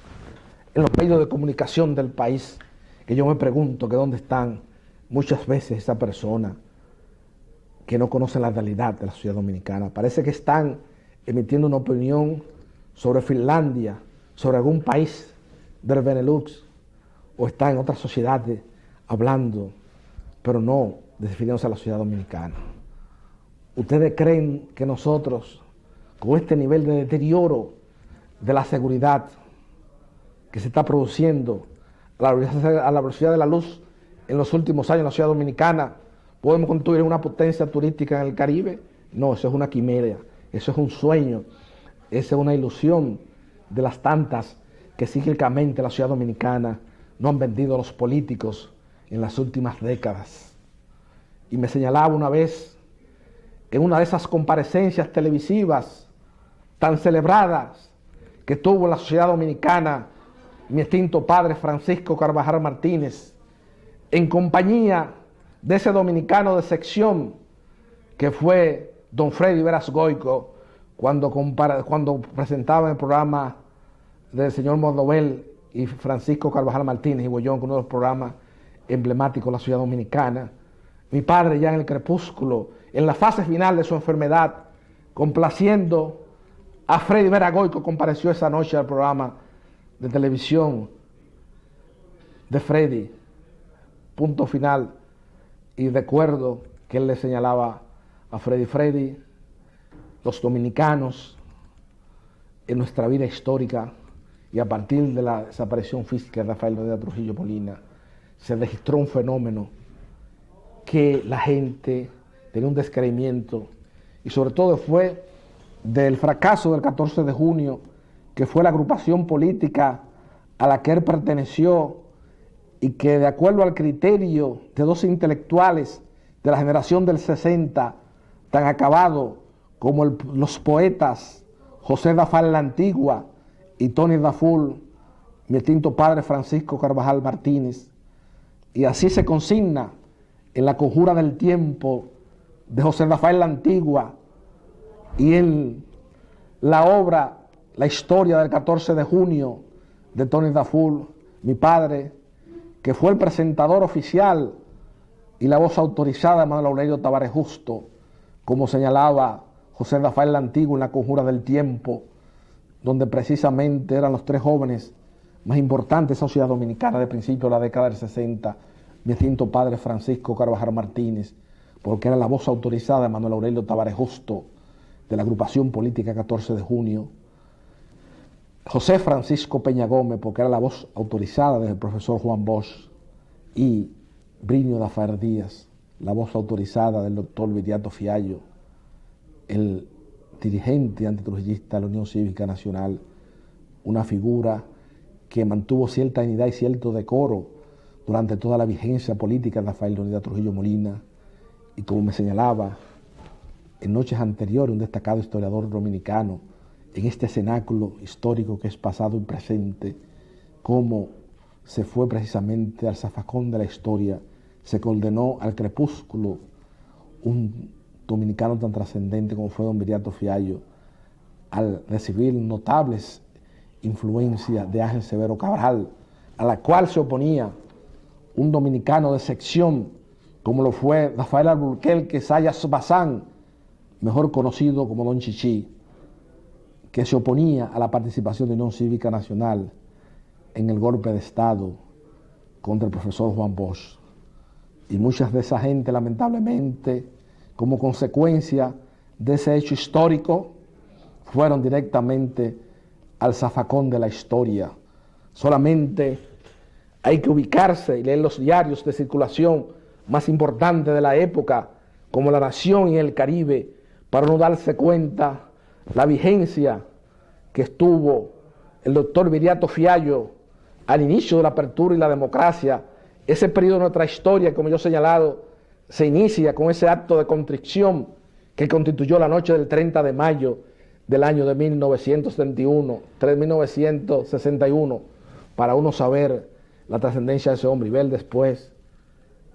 en los medios de comunicación del país, que yo me pregunto que dónde están muchas veces esa persona que no conoce la realidad de la sociedad dominicana. Parece que están emitiendo una opinión sobre Finlandia, sobre algún país del Benelux, o están en otras sociedades hablando, pero no refiriéndose a la sociedad dominicana. ¿Ustedes creen que nosotros, con este nivel de deterioro de la seguridad que se está produciendo a la velocidad de la luz en los últimos años en la ciudad dominicana, podemos construir una potencia turística en el Caribe? No, eso es una quimera, eso es un sueño, esa es una ilusión de las tantas que cíclicamente la ciudad dominicana no han vendido a los políticos en las últimas décadas. Y me señalaba una vez, en una de esas comparecencias televisivas tan celebradas que tuvo en la sociedad dominicana mi extinto padre Francisco Carvajal Martínez, en compañía de ese dominicano de sección que fue don Freddy Veras Goico, cuando presentaba el programa del señor Mordovel y Francisco Carvajal Martínez y Bollón, uno de los programas emblemáticos de la ciudad dominicana. Mi padre, ya en el crepúsculo, en la fase final de su enfermedad, complaciendo a Freddy Veras Goico, compareció esa noche al programa de televisión de Freddy, punto final. Y recuerdo que él le señalaba a Freddy, los dominicanos en nuestra vida histórica y a partir de la desaparición física de Rafael Rodríguez Trujillo Molina, se registró un fenómeno que la gente tenía un descreimiento, y sobre todo fue del fracaso del 14 de junio, que fue la agrupación política a la que él perteneció, y que de acuerdo al criterio de dos intelectuales de la generación del 60, tan acabados como los poetas José Rafael La Antigua y Tony Raful, mi extinto padre Francisco Carvajal Martínez, y así se consigna en la conjura del tiempo de José Rafael La Antigua y en la obra La historia del 14 de junio de Tony Raful, mi padre, que fue el presentador oficial y la voz autorizada de Manuel Aurelio Tavares Justo, como señalaba José Rafael La Antigua en la conjura del tiempo, donde precisamente eran los tres jóvenes más importantes de esa sociedad dominicana de principio de la década del 60, mi extinto padre Francisco Carvajal Martínez, porque era la voz autorizada de Manuel Aurelio Tavares Justo, de la agrupación política 14 de junio. José Francisco Peña Gómez, porque era la voz autorizada del profesor Juan Bosch, y Brinio Dafaer Díaz, la voz autorizada del doctor Viriato Fiallo, el dirigente antitrujillista de la Unión Cívica Nacional, una figura que mantuvo cierta dignidad y cierto decoro durante toda la vigencia política de Rafael Leonidas Trujillo Molina, y como me señalaba en noches anteriores un destacado historiador dominicano, en este cenáculo histórico que es pasado y presente, cómo se fue precisamente al zafacón de la historia, se condenó al crepúsculo un dominicano tan trascendente como fue don Viriato Fiallo, al recibir notables influencias de Ángel Severo Cabral, a la cual se oponía un dominicano de sección, como lo fue Rafael Alburquerque Sayas Bazán, mejor conocido como Don Chichi, que se oponía a la participación de la Unión Cívica Nacional en el golpe de Estado contra el profesor Juan Bosch. Y muchas de esa gente, lamentablemente, como consecuencia de ese hecho histórico, fueron directamente al zafacón de la historia. Solamente hay que ubicarse y leer los diarios de circulación más importantes de la época, como La Nación y El Caribe, para no darse cuenta la vigencia que estuvo el doctor Viriato Fiallo al inicio de la apertura y la democracia. Ese periodo de nuestra historia, como yo he señalado, se inicia con ese acto de contrición que constituyó la noche del 30 de mayo del año de 1961, para uno saber la trascendencia de ese hombre y ver después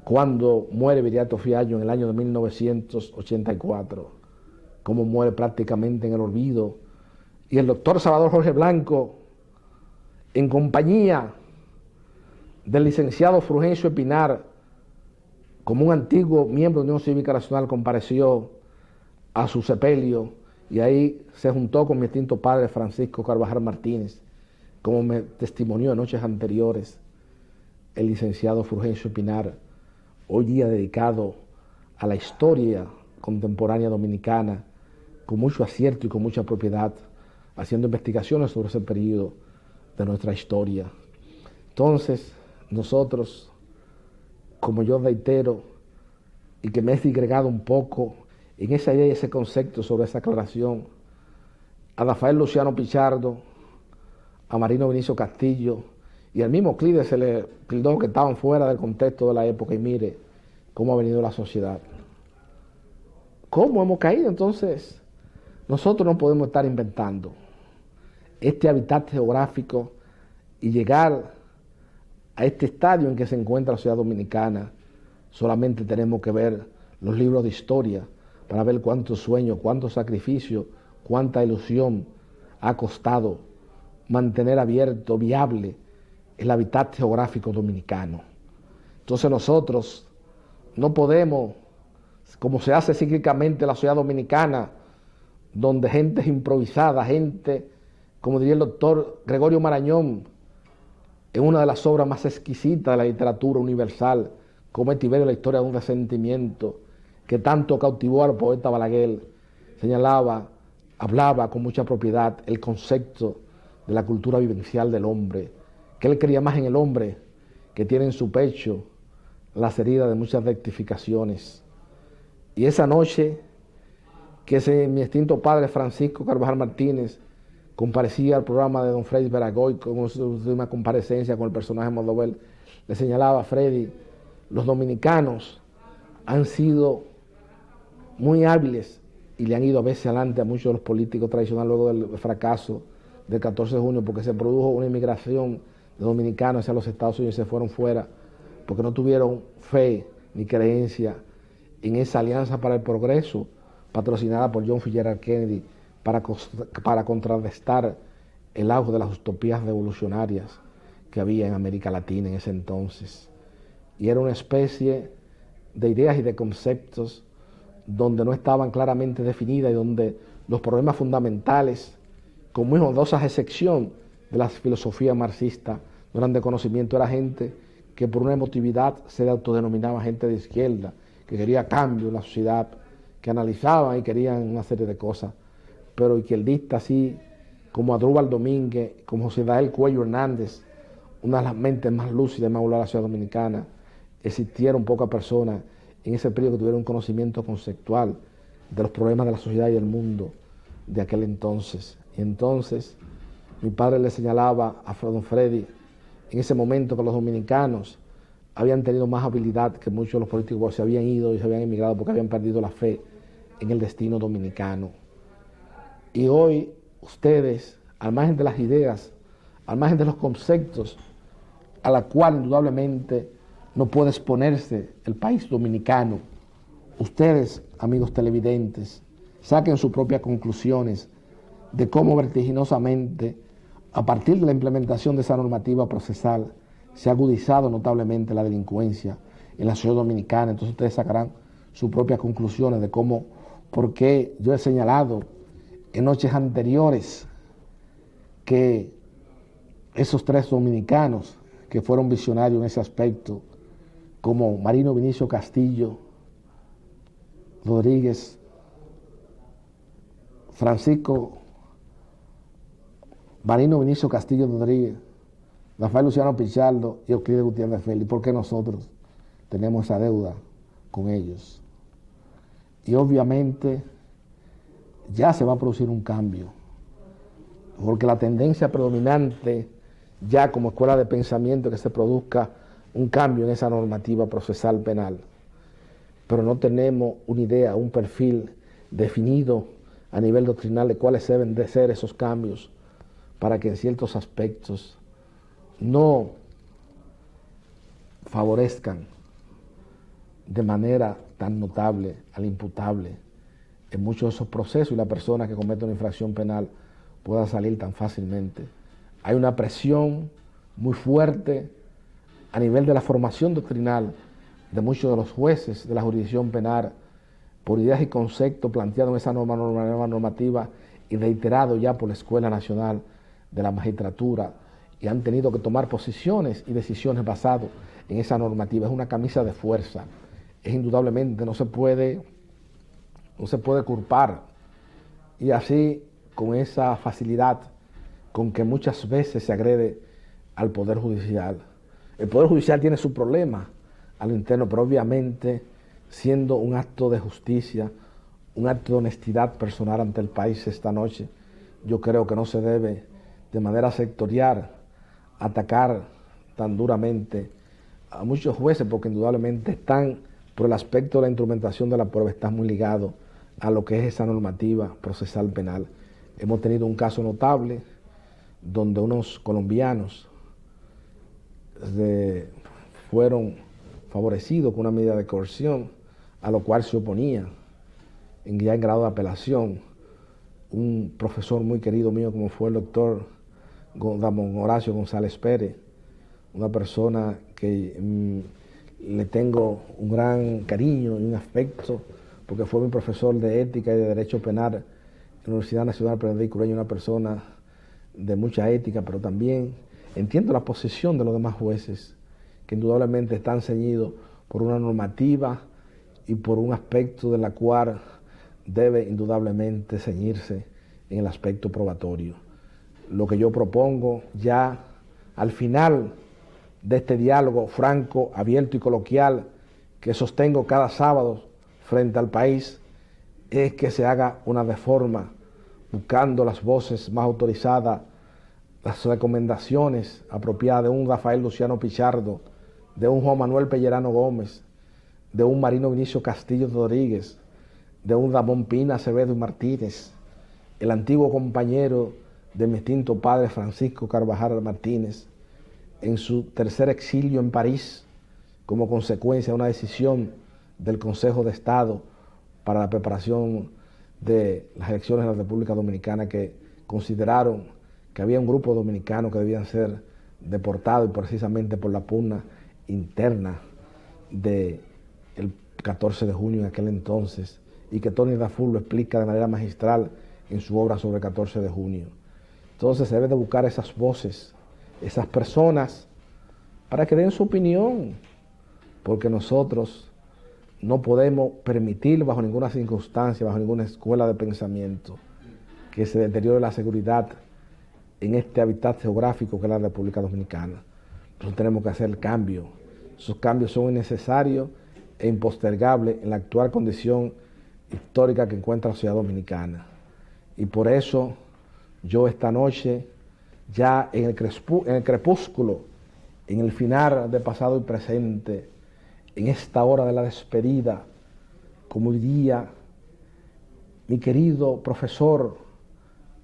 cuando muere Viriato Fiallo en el año de 1984, cómo muere prácticamente en el olvido, y el doctor Salvador Jorge Blanco, en compañía del licenciado Fulgencio Espinar, como un antiguo miembro de la Unión Cívica Nacional, compareció a su sepelio, y ahí se juntó con mi extinto padre Francisco Carvajal Martínez, como me testimonió en noches anteriores el licenciado Fulgencio Espinar, hoy día dedicado a la historia contemporánea dominicana, con mucho acierto y con mucha propiedad, haciendo investigaciones sobre ese periodo de nuestra historia. Entonces, nosotros, como yo reitero, y que me he digregado un poco en esa idea y ese concepto sobre esa aclaración, a Rafael Luciano Pichardo, a Marino Vinicio Castillo y al mismo Euclides se le tildó que estaban fuera del contexto de la época, y mire cómo ha venido la sociedad. ¿Cómo hemos caído? Entonces, nosotros no podemos estar inventando este hábitat geográfico y llegar a este estadio en que se encuentra la ciudad dominicana. Solamente tenemos que ver los libros de historia para ver cuántos sueños, cuántos sacrificios, cuánta ilusión ha costado mantener abierto, viable, el hábitat geográfico dominicano. Entonces nosotros no podemos, como se hace cíclicamente en la ciudad dominicana, donde gente es improvisada, gente, como diría el doctor Gregorio Marañón, en una de las obras más exquisitas de la literatura universal, como Etiberio, la historia de un resentimiento, que tanto cautivó al poeta Balaguer, señalaba, hablaba con mucha propiedad el concepto de la cultura vivencial del hombre, que él creía más en el hombre que tiene en su pecho las heridas de muchas rectificaciones. Y esa noche que mi extinto padre Francisco Carvajal Martínez comparecía al programa de don Freddy Veragoy con su última comparecencia con el personaje Modovel, le señalaba a Freddy: los dominicanos han sido muy hábiles y le han ido a veces adelante a muchos de los políticos tradicionales luego del fracaso del 14 de junio, porque se produjo una inmigración de dominicanos hacia los Estados Unidos y se fueron fuera, porque no tuvieron fe ni creencia en esa alianza para el progreso patrocinada por John Fitzgerald Kennedy para contrarrestar el auge de las utopías revolucionarias que había en América Latina en ese entonces. Y era una especie de ideas y de conceptos donde no estaban claramente definidas y donde los problemas fundamentales, con muy honrosa excepción de la filosofía marxista, no eran de conocimiento. Era gente que por una emotividad se autodenominaba gente de izquierda, que quería cambio en la sociedad, que analizaban y querían una serie de cosas, pero izquierdistas así como Adrúbal Domínguez, como José Dael Cuello Hernández, una de las mentes más lúcidas y más voladas de la ciudad dominicana, existieron pocas personas en ese periodo que tuvieron un conocimiento conceptual de los problemas de la sociedad y del mundo de aquel entonces. Y entonces mi padre le señalaba a don Freddy en ese momento que los dominicanos habían tenido más habilidad que muchos de los políticos, se habían ido y se habían emigrado porque habían perdido la fe en el destino dominicano. Y hoy ustedes, al margen de las ideas, al margen de los conceptos a la cual indudablemente no puede exponerse el país dominicano, ustedes, amigos televidentes, saquen sus propias conclusiones de cómo vertiginosamente, a partir de la implementación de esa normativa procesal, se ha agudizado notablemente la delincuencia en la ciudad dominicana. Entonces ustedes sacarán sus propias conclusiones de cómo, por qué yo he señalado en noches anteriores que esos tres dominicanos que fueron visionarios en ese aspecto, como Marino Vinicio Castillo Rodríguez, Francisco Marino Vinicio Castillo Rodríguez, Rafael Luciano Pichardo y Euclides Gutiérrez Félix, ¿por qué nosotros tenemos esa deuda con ellos? Y obviamente ya se va a producir un cambio, porque la tendencia predominante ya como escuela de pensamiento es que se produzca un cambio en esa normativa procesal penal, pero no tenemos una idea, un perfil definido a nivel doctrinal de cuáles deben de ser esos cambios para que en ciertos aspectos no favorezcan de manera tan notable al imputable en muchos de esos procesos y la persona que comete una infracción penal pueda salir tan fácilmente. Hay una presión muy fuerte a nivel de la formación doctrinal de muchos de los jueces de la jurisdicción penal por ideas y conceptos planteados en esa nueva normativa y reiterado ya por la Escuela Nacional de la Magistratura, y han tenido que tomar posiciones y decisiones basadas en esa normativa. Es una camisa de fuerza. Es indudablemente, no se puede culpar. Y así, con esa facilidad con que muchas veces se agrede al Poder Judicial. El Poder Judicial tiene su problema a lo interno, pero obviamente, siendo un acto de justicia, un acto de honestidad personal ante el país esta noche, yo creo que no se debe de manera sectorial atacar tan duramente a muchos jueces, porque indudablemente están, por el aspecto de la instrumentación de la prueba, están muy ligados a lo que es esa normativa procesal penal. Hemos tenido un caso notable donde unos colombianos fueron favorecidos con una medida de coerción, a lo cual se oponía ya en grado de apelación un profesor muy querido mío como fue el doctor Horacio González Pérez, una persona que le tengo un gran cariño y un afecto, porque fue mi profesor de ética y de derecho penal en la Universidad Nacional Pedro Cureño, una persona de mucha ética, pero también entiendo la posición de los demás jueces, que indudablemente están ceñidos por una normativa y por un aspecto de la cual debe indudablemente ceñirse en el aspecto probatorio. Lo que yo propongo ya al final de este diálogo franco, abierto y coloquial que sostengo cada sábado frente al país, es que se haga una reforma buscando las voces más autorizadas, las recomendaciones apropiadas de un Rafael Luciano Pichardo, de un Juan Manuel Pellerano Gómez, de un Marino Vinicio Castillo Rodríguez, de un Ramón Pina Acevedo y Martínez, el antiguo compañero de mi extinto padre Francisco Carvajal Martínez, en su tercer exilio en París, como consecuencia de una decisión del Consejo de Estado para la preparación de las elecciones de la República Dominicana, que consideraron que había un grupo dominicano que debían ser deportados, y precisamente por la pugna interna del 14 de junio en aquel entonces, y que Tony Raful lo explica de manera magistral en su obra sobre el 14 de junio. Entonces se debe de buscar esas voces, esas personas, para que den su opinión, porque nosotros no podemos permitir bajo ninguna circunstancia, bajo ninguna escuela de pensamiento, que se deteriore la seguridad en este hábitat geográfico que es la República Dominicana. Nosotros tenemos que hacer el cambio. Esos cambios son innecesarios e impostergables en la actual condición histórica que encuentra la sociedad dominicana. Y por eso yo esta noche, ya en el crepúsculo, en el final de pasado y presente, en esta hora de la despedida, como diría mi querido profesor,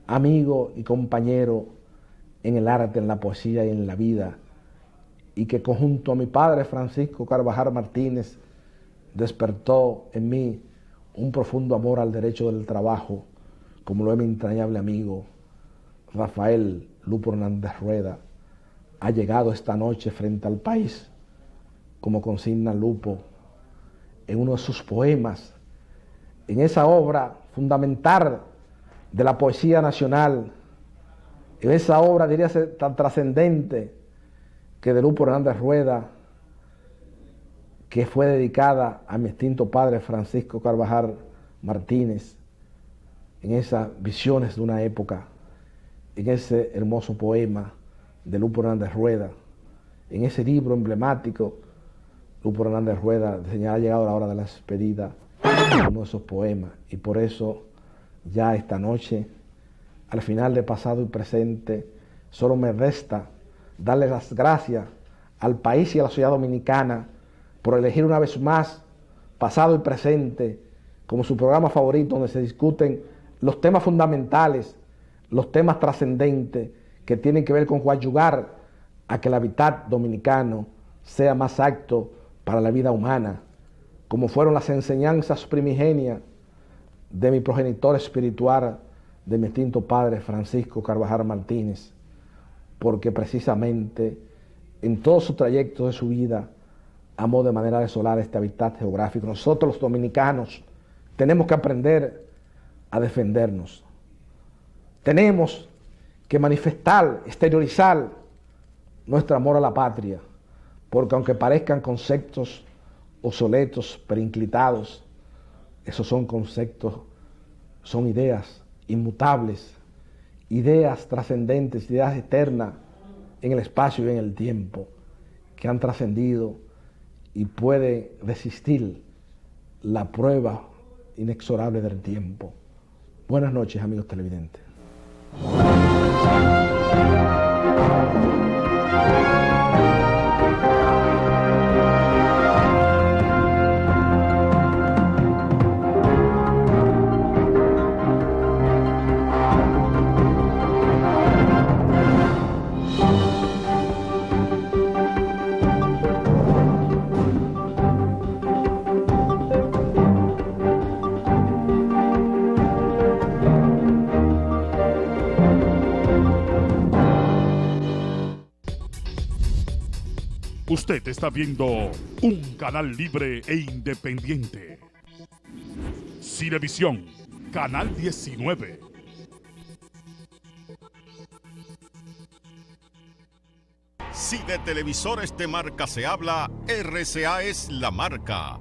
amigo y compañero en el arte, en la poesía y en la vida, y que junto a mi padre Francisco Carvajal Martínez despertó en mí un profundo amor al derecho del trabajo, como lo es mi entrañable amigo Rafael Lupo Hernández Rueda, ha llegado esta noche frente al país, como consigna Lupo en uno de sus poemas, en esa obra fundamental de la poesía nacional, en esa obra, diría, tan trascendente que de Lupo Hernández Rueda, que fue dedicada a mi extinto padre Francisco Carvajal Martínez, en esas visiones de una época, en ese hermoso poema de Lupo Hernández Rueda, en ese libro emblemático, Lupo Hernández Rueda, ha llegado la hora de la despedida, uno de esos poemas, y por eso ya esta noche, al final de pasado y presente, solo me resta darle las gracias al país y a la sociedad dominicana por elegir una vez más pasado y presente como su programa favorito, donde se discuten los temas fundamentales, los temas trascendentes que tienen que ver con coadyuvar a que el hábitat dominicano sea más apto para la vida humana, como fueron las enseñanzas primigenias de mi progenitor espiritual, de mi extinto padre Francisco Carvajal Martínez, porque precisamente en todo su trayecto de su vida amó de manera desolada este hábitat geográfico. Nosotros los dominicanos tenemos que aprender a defendernos. Tenemos que manifestar, exteriorizar nuestro amor a la patria, porque aunque parezcan conceptos obsoletos, perinclitados, esos son conceptos, son ideas inmutables, ideas trascendentes, ideas eternas en el espacio y en el tiempo, que han trascendido y puede resistir la prueba inexorable del tiempo. Buenas noches, amigos televidentes. Usted está viendo un canal libre e independiente. Cinevisión, Canal 19. Si de televisores de marca se habla, RCA es la marca.